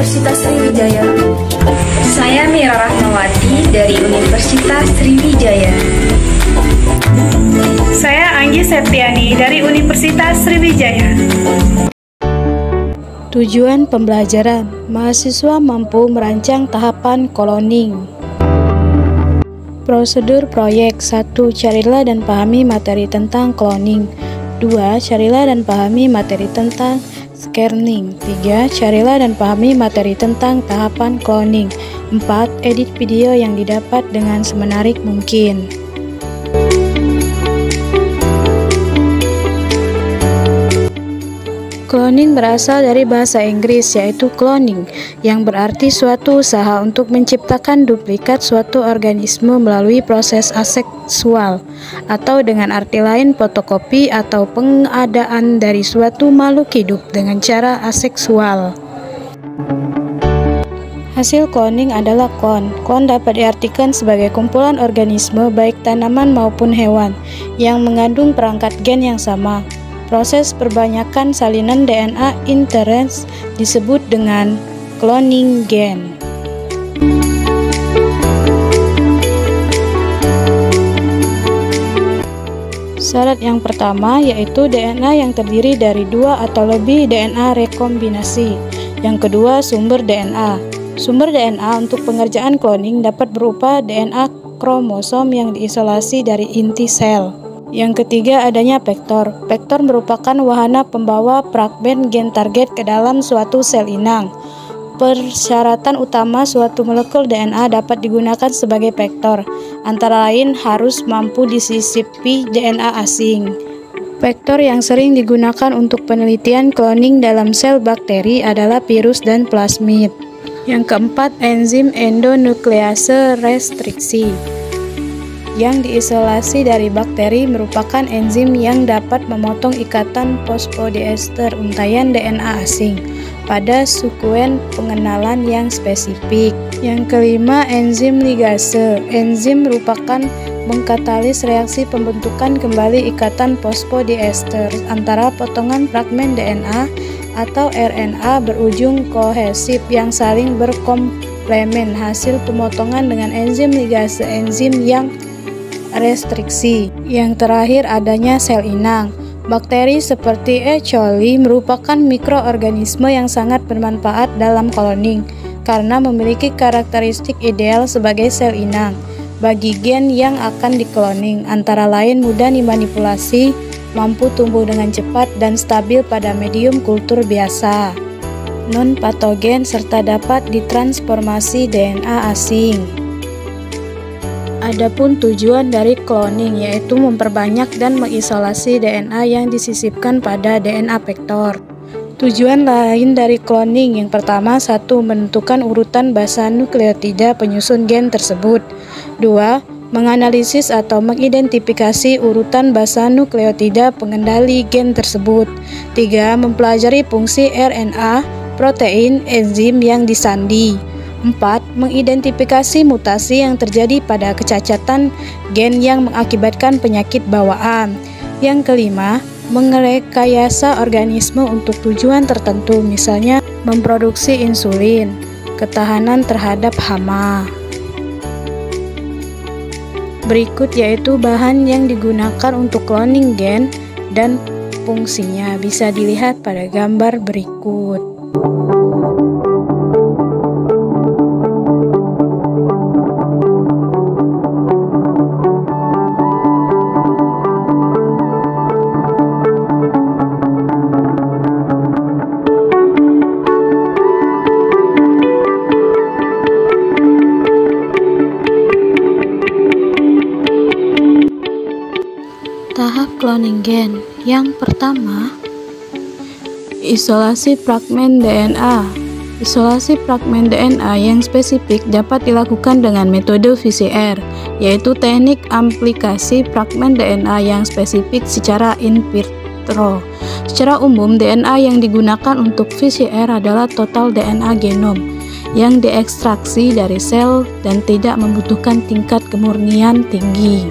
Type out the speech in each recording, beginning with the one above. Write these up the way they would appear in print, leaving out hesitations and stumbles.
Universitas Sriwijaya. Saya Mira Rahmawati dari Universitas Sriwijaya. Saya Anggi Septiani dari Universitas Sriwijaya. Tujuan pembelajaran, mahasiswa mampu merancang tahapan cloning. Prosedur proyek: 1. Carilah dan pahami materi tentang cloning. 2. Carilah dan pahami materi tentang scanning. 3. Carilah dan pahami materi tentang tahapan cloning. 4. Edit video yang didapat dengan semenarik mungkin. Cloning berasal dari bahasa Inggris, yaitu cloning, yang berarti suatu usaha untuk menciptakan duplikat suatu organisme melalui proses aseksual, atau dengan arti lain fotokopi atau pengadaan dari suatu makhluk hidup dengan cara aseksual. Hasil cloning adalah klon. Klon dapat diartikan sebagai kumpulan organisme baik tanaman maupun hewan yang mengandung perangkat gen yang sama. Proses perbanyakan salinan DNA interest disebut dengan cloning gen. Syarat yang pertama yaitu DNA yang terdiri dari 2 atau lebih DNA rekombinasi. Yang kedua, sumber DNA. Sumber DNA untuk pengerjaan cloning dapat berupa DNA kromosom yang diisolasi dari inti sel. Yang ketiga, adanya vektor. Vektor merupakan wahana pembawa fragmen gen target ke dalam suatu sel inang. Persyaratan utama suatu molekul DNA dapat digunakan sebagai vektor, antara lain harus mampu disisipi DNA asing. Vektor yang sering digunakan untuk penelitian cloning dalam sel bakteri adalah virus dan plasmid. Yang keempat, enzim endonuklease restriksi. Yang diisolasi dari bakteri merupakan enzim yang dapat memotong ikatan fosfodiester untaian DNA asing pada sekuen pengenalan yang spesifik. Yang kelima, enzim ligase. Enzim merupakan mengkatalis reaksi pembentukan kembali ikatan fosfodiester antara potongan fragmen DNA atau RNA berujung kohesif yang saling berkomplemen. Hasil pemotongan dengan enzim ligase, enzim yang restriksi. Yang terakhir, adanya sel inang. Bakteri seperti E. coli merupakan mikroorganisme yang sangat bermanfaat dalam cloning karena memiliki karakteristik ideal sebagai sel inang bagi gen yang akan dikloning, antara lain mudah dimanipulasi, mampu tumbuh dengan cepat dan stabil pada medium kultur biasa, non-patogen, serta dapat ditransformasi DNA asing. Adapun tujuan dari cloning yaitu memperbanyak dan mengisolasi DNA yang disisipkan pada DNA vektor. Tujuan lain dari cloning yang pertama, 1. Menentukan urutan basa nukleotida penyusun gen tersebut. 2. Menganalisis atau mengidentifikasi urutan basa nukleotida pengendali gen tersebut. 3. Mempelajari fungsi RNA, protein, enzim yang disandi. 4. Mengidentifikasi mutasi yang terjadi pada kecacatan gen yang mengakibatkan penyakit bawaan. Yang kelima, merekayasa organisme untuk tujuan tertentu, misalnya memproduksi insulin, ketahanan terhadap hama. Berikut yaitu bahan yang digunakan untuk cloning gen dan fungsinya, bisa dilihat pada gambar berikut. Tahap cloning gen. Yang pertama, isolasi fragmen DNA. Isolasi fragmen DNA yang spesifik dapat dilakukan dengan metode VCR, yaitu teknik aplikasi fragmen DNA yang spesifik secara in vitro. Secara umum, DNA yang digunakan untuk VCR adalah total DNA genom yang diekstraksi dari sel dan tidak membutuhkan tingkat kemurnian tinggi.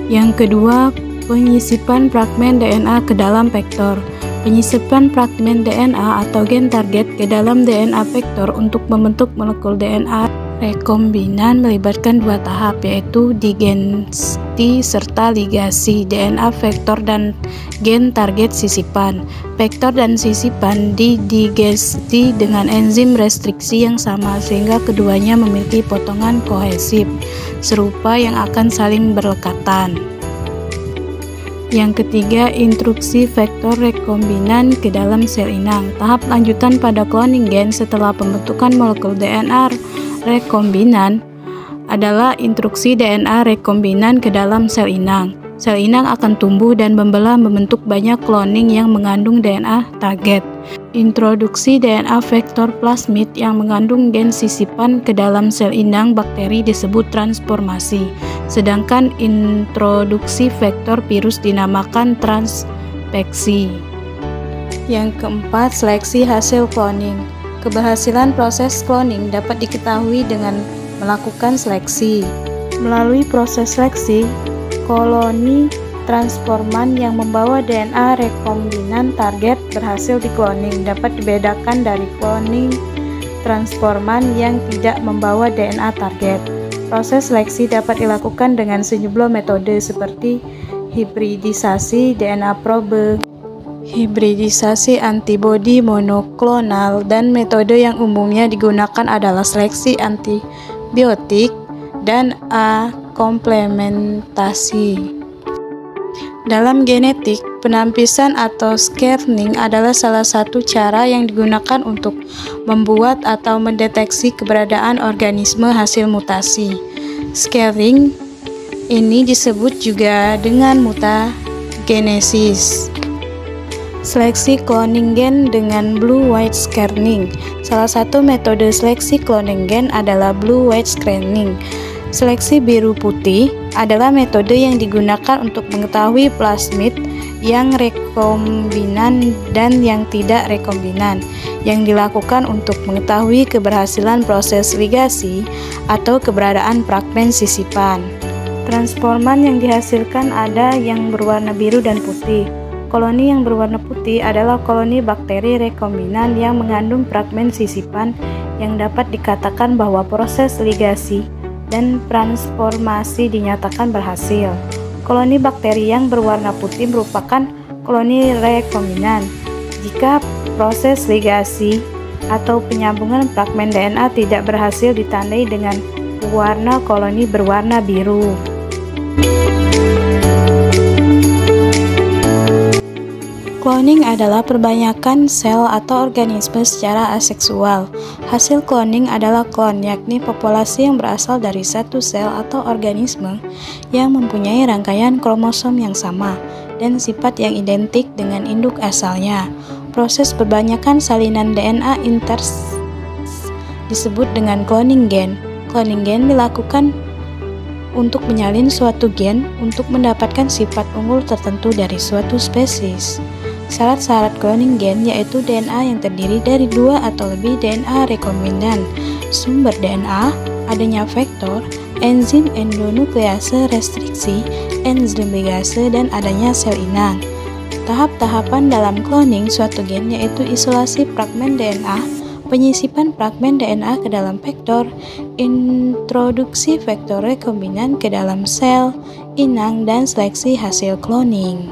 Yang kedua, penyisipan fragmen DNA ke dalam vektor. Penyisipan fragmen DNA atau gen target ke dalam DNA vektor untuk membentuk molekul DNA rekombinan melibatkan dua tahap, yaitu digesti serta ligasi DNA vektor dan gen target sisipan. Vektor dan sisipan didigesti dengan enzim restriksi yang sama sehingga keduanya memiliki potongan kohesif serupa yang akan saling berlekatan. Yang ketiga, instruksi vektor rekombinan ke dalam sel inang. Tahap lanjutan pada cloning gen setelah pembentukan molekul DNA rekombinan adalah instruksi DNA rekombinan ke dalam sel inang. Sel inang akan tumbuh dan membelah membentuk banyak kloning yang mengandung DNA target. Introduksi DNA vektor plasmid yang mengandung gen sisipan ke dalam sel inang bakteri disebut transformasi, sedangkan introduksi vektor virus dinamakan transveksi. Yang keempat, seleksi hasil cloning. Keberhasilan proses cloning dapat diketahui dengan melakukan seleksi. Melalui proses seleksi, koloni transforman yang membawa DNA rekombinan target berhasil dikloning dapat dibedakan dari cloning transforman yang tidak membawa DNA target. Proses seleksi dapat dilakukan dengan sejumlah metode seperti hibridisasi DNA probe, hibridisasi antibodi monoklonal, dan metode yang umumnya digunakan adalah seleksi antibiotik dan komplementasi. Dalam genetik, penampisan atau scaring adalah salah satu cara yang digunakan untuk membuat atau mendeteksi keberadaan organisme hasil mutasi. Scaring ini disebut juga dengan mutagenesis. Seleksi cloning gen dengan blue-white scanning. Salah satu metode seleksi cloning gen adalah blue-white scanning. Seleksi biru putih adalah metode yang digunakan untuk mengetahui plasmid yang rekombinan dan yang tidak rekombinan, yang dilakukan untuk mengetahui keberhasilan proses ligasi atau keberadaan fragmen sisipan. Transforman yang dihasilkan ada yang berwarna biru dan putih. Koloni yang berwarna putih adalah koloni bakteri rekombinan yang mengandung fragmen sisipan yang dapat dikatakan bahwa proses ligasi dan transformasi dinyatakan berhasil. Koloni bakteri yang berwarna putih merupakan koloni rekombinan. Jika proses ligasi atau penyambungan fragmen DNA tidak berhasil ditandai dengan warna koloni berwarna biru. Cloning adalah perbanyakan sel atau organisme secara aseksual. Hasil cloning adalah klon, yakni populasi yang berasal dari satu sel atau organisme yang mempunyai rangkaian kromosom yang sama dan sifat yang identik dengan induk asalnya. Proses perbanyakan salinan DNA inters disebut dengan cloning gen. Cloning gen dilakukan untuk menyalin suatu gen untuk mendapatkan sifat unggul tertentu dari suatu spesies. Syarat-syarat cloning gen yaitu DNA yang terdiri dari dua atau lebih DNA rekombinan, sumber DNA, adanya vektor, enzim endonuklease restriksi, enzim ligase, dan adanya sel inang. Tahap-tahapan dalam cloning suatu gen yaitu isolasi fragmen DNA, penyisipan fragmen DNA ke dalam vektor, introduksi vektor rekombinan ke dalam sel inang, dan seleksi hasil cloning.